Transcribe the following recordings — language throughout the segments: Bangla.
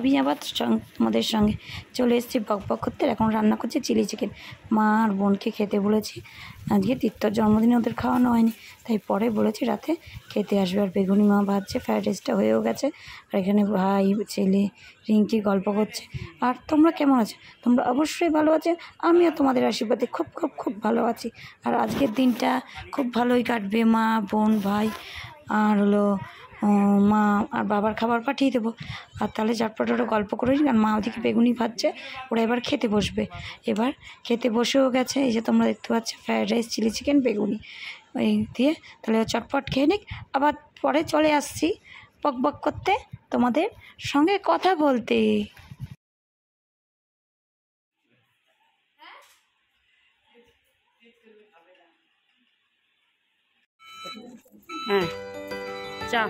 আমি আবার তোমাদের সঙ্গে চলে এসেছি বকবক করতে। এখন রান্না করছি চিলি চিকেন। মা আর বোনকে খেতে বলেছি, আজকে তীর্থর জন্মদিনে ওদের খাওয়ানো হয়নি, তাই পরে বলেছি রাতে খেতে আসবে। আর বেগুনি মা ভাজছে, ফ্রাইড রাইসটা হয়েও গেছে। আর এখানে ভাই ছেলে রিঙ্কি গল্প করছে। আর তোমরা কেমন আছো? তোমরা অবশ্যই ভালো আছো, আমিও তোমাদের আশীর্বাদে খুব খুব খুব ভালো আছি। আর আজকের দিনটা খুব ভালোই কাটবে। মা বোন ভাই আর হলো মা আর বাবার খাবার পাঠিয়ে দেবো। আর তাহলে ঝটপট ওরা গল্প করে নিন। আর মা ওদিকে বেগুনি ভাজছে, ওরা এবার খেতে বসবে। এবার খেতে বসেও গেছে। এই যে তোমরা দেখতে পাচ্ছ ফ্রায়েড রাইস, চিলি চিকেন, বেগুনি এই দিয়ে। তাহলে চটপট খেয়ে নিক, আবার পরে চলে আসছি বকবক করতে, তোমাদের সঙ্গে কথা বলতে। হ্যাঁ চা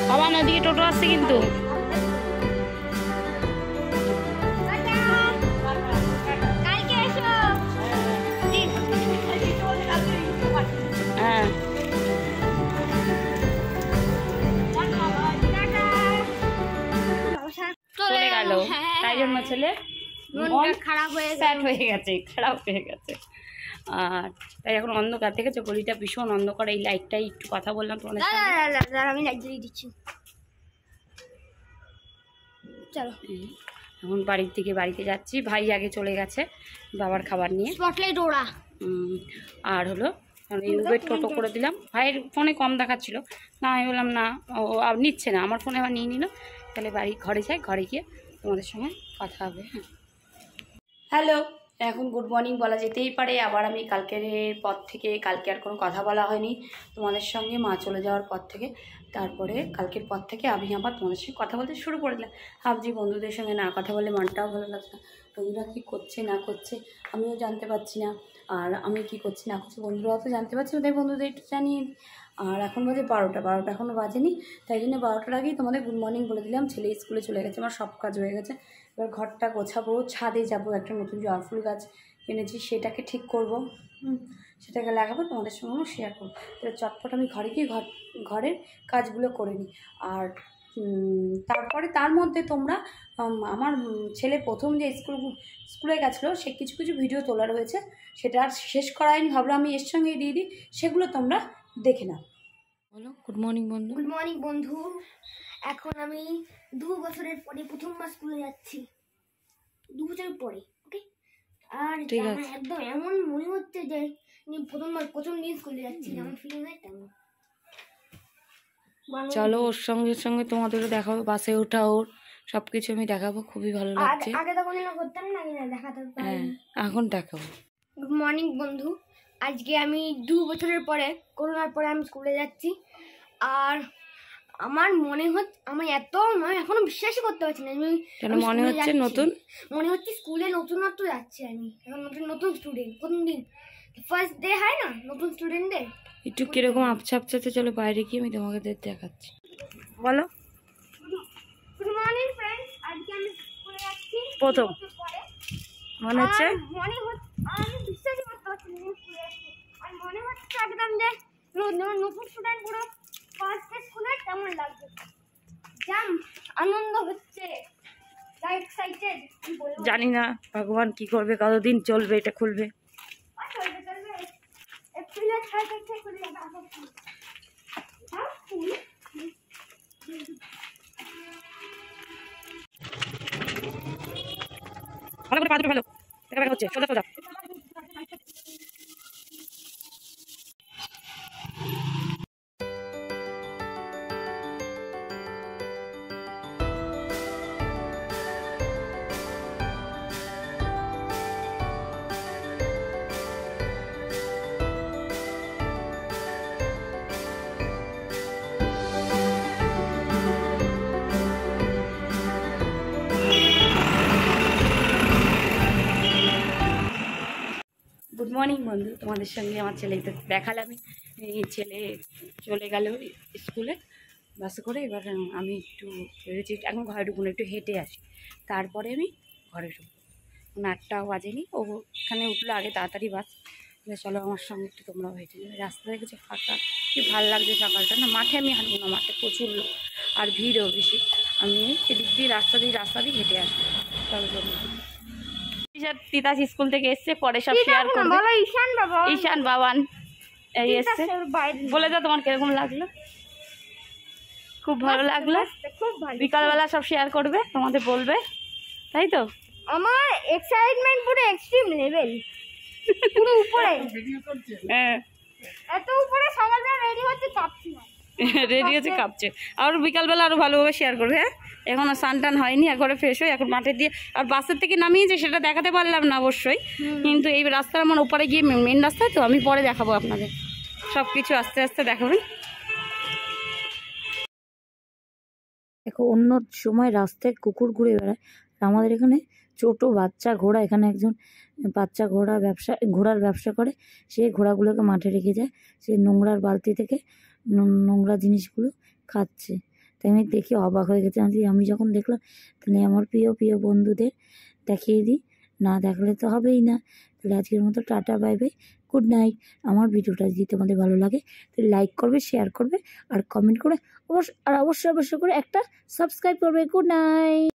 বাবা নদীকে টোটো আসছে কিন্তু। হ্যাঁ চলে গেল, তাই জন্য ছেলে খারাপ হয়ে গেছে। আর তাই এখন অন্ধকার থেকে গলিটা ভীষণ অন্ধকার। এই লাইটটাই একটু কথা বললাম তোমাদের সাথে। আমি লাইট জ্বালিয়ে দিচ্ছি। চলো এখন বাড়ির থেকে বাড়িতে যাচ্ছি। ভাই আগে চলে গেছে বাবার খাবার নিয়ে। স্পটলাইট ওরা আর হলো উবের টোটো করে দিলাম। ভাইয়ের ফোনে কম দেখাচ্ছিল না, আমি বললাম না ও নিচ্ছে না, আমার ফোনে আবার নিয়ে নিল। তাহলে ঘরে যাই, ঘরে গিয়ে তোমাদের সঙ্গে কথা হবে। হ্যালো, এখন গুড মর্নিং বলা যেতেই পারে। আবার আমি কালকে আর কোনো কথা বলা হয়নি তোমাদের সঙ্গে, মা চলে যাওয়ার পর থেকে। তারপরে কালকের পর থেকে আমি আবার তোমাদের সঙ্গে কথা বলতে শুরু করে দিলাম। ভাবছি বন্ধুদের সঙ্গে না কথা বললে মনটাও ভালো লাগছে না। বন্ধুরা কী করছে না করছে আমিও জানতে পারছি না, আর আমি কি করছি না করছি বন্ধুরাও তো জানতে পারছি না, তাই বন্ধুদের একটু জানিয়ে। আর এখন বাজে 12টা এখনও বাজেনি, তাই জন্য 12টার আগেই তোমাদের গুড মর্নিং বলে দিলাম। ছেলে স্কুলে চলে গেছে, আমার সব কাজ হয়ে গেছে। এবার ঘরটা গোছাবো, ছাদে যাব, একটা নতুন জয়ফুল গাছ এনেছি সেটাকে ঠিক করব, সেটাকে লাগাবো, তোমাদের সঙ্গেও শেয়ার করবো। তাহলে চটপট আমি ঘরে গিয়ে ঘরের কাজগুলো করে নিই। আর তারপরে তার মধ্যে তোমরা আমার ছেলে প্রথম যে স্কুলে গেছিলো সে কিছু ভিডিও তোলা রয়েছে, সেটা আর শেষ করায়নি, ভাবলাম আমি এর সঙ্গে দিয়ে দিই, সেগুলো তোমরা দেখে নাও। বলো গুড মর্নিং বন্ধু। গুড মর্নিং বন্ধু। এখন আমি 2 বছরের পরে প্রথমবার স্কুলে যাচ্ছি, 2 বছর পরে। ওকে, আর একদম এমন মনে হচ্ছে যে প্রথম দিন স্কুলে যাচ্ছি, আমার ফিলিং হয় তেমন। চলো ওর সঙ্গে তোমাদেরও দেখাবো, বাসে ওঠা ওর সব কিছু আমি দেখাবো, খুবই ভালো লাগছে। আগে তো কোনো করতাম না, দেখাতে হ্যাঁ এখন দেখাবো। গুড মর্নিং বন্ধু। আজকে আমি 2 বছরের পরে, করোনার পরে আমি স্কুলে যাচ্ছি। আর আমার মনে হচ্ছে, আমি এখনো বিশ্বাসই করতে পারছি না। মনে হচ্ছে স্কুলে নতুনত্ব যাচ্ছি আমি। এখন নতুন স্টুডেন্ট, প্রথম দিন ফার্স্ট ডে হয় না নতুন স্টুডেন্টদের, একটু কিরকম আপছাতে। চলো বাইরে গিয়ে আমি তোমাকে দেখাচ্ছি। বলো গুড মর্নিং ফ্রেন্ডস। আজকে আমি স্কুলে যাচ্ছি প্রথম। মনে হচ্ছে আমি বিশ্বাসই করতে পারছি না স্কুলে যাচ্ছি। আর মনে হচ্ছে একদম যে নতুন স্টুডেন্ট পুরো ফার্স্ট ডে স্কুলে কেমন লাগছে, জাম আনন্দ হচ্ছে, এক্সাইটেড। জানি না ভগবান কি করবে, কতদিন চলবে এটা খুলবে। এপ্রিলের 6 তারিখ থেকে খুলে যাবে। ভালো করে ভালো দেখা হচ্ছে সোজা। গুড মর্নিং বন্ধু, তোমাদের সঙ্গে আমার ছেলেকে দেখালাম। ছেলে চলে গেল স্কুলে, বাসে করে এবার আমি একটু ভেবেছি এখন ঘরে ঢুকুন, একটু হেঁটে আসি, তারপরে আমি ঘরে ঢুকবো। 8টাও বাজেনি, ওখানে উঠলো আগে তাড়াতাড়ি বাস। চলো আমার সঙ্গে একটু তোমরাও হেঁটে যাবে। রাস্তা দেখেছো ফাঁকা, কি ভালো লাগছে সকালটা না। মাঠে আমি হাঁটবো না, মাঠে প্রচুর লোক আর ভিড়ও বেশি। আমি এদিক দিয়ে রাস্তা দিয়ে হেঁটে আসবো। চলো চলো। তিতাস স্কুল থেকে এসছে, পরে সব শেয়ার করবে। ঈশান বাবান এই এসছে। বলে দাও তোমার কিরকম লাগলো? খুব ভালো লাগলো, খুব ভালো। বিকালবেলা সব শেয়ার করবে, তোমাদের বলবে, তাই তো? আমার এক্সাইটমেন্ট পুরো এক্সট্রিম লেভেল, পুরো উপরে। হ্যাঁ, এত উপরে সকালবেলা রেডি হচ্ছে, কাঁপছি না। রেডি হচ্ছে, কাঁপছে। আর বিকালবেলা আরো ভালোভাবে শেয়ার করবে। হ্যাঁ, এখন আর স্নান টান হয়নি, একবারে ফ্রেশ হয়ে এখন মাঠে দিয়ে আর বাসের থেকে নামিয়েছে সেটা দেখাতে পারলাম না অবশ্যই, কিন্তু এই রাস্তার আমার উপরে গিয়ে মেন রাস্তায় তো আমি পরে দেখাবো আপনাদের সব কিছু, আস্তে আস্তে দেখাবেন। দেখো অন্য সময় রাস্তায় কুকুর ঘুরে বেড়ায়, আমাদের এখানে ছোট বাচ্চা ঘোড়া, এখানে একজন বাচ্চা ঘোড়ার ব্যবসা করে, সে ঘোড়াগুলোকে মাঠে রেখে যায়, সে নোংরার বালতি থেকে নোংরা জিনিসগুলো খাচ্ছে। তাই আমি দেখে অবাক হয়ে গেছি। আমি যখন দেখলাম তাহলে আমার প্রিয় বন্ধুদের দেখিয়ে দিই, না দেখালে তো হবেই না। তাহলে আজকের মতো tata, bye bye, good night. আমার ভিডিওটা যদি তোমাদের ভালো লাগে তাহলে লাইক করবে, শেয়ার করবে আর কমেন্ট করে অবশ্যই করে একটা সাবস্ক্রাইব করবে। Good night.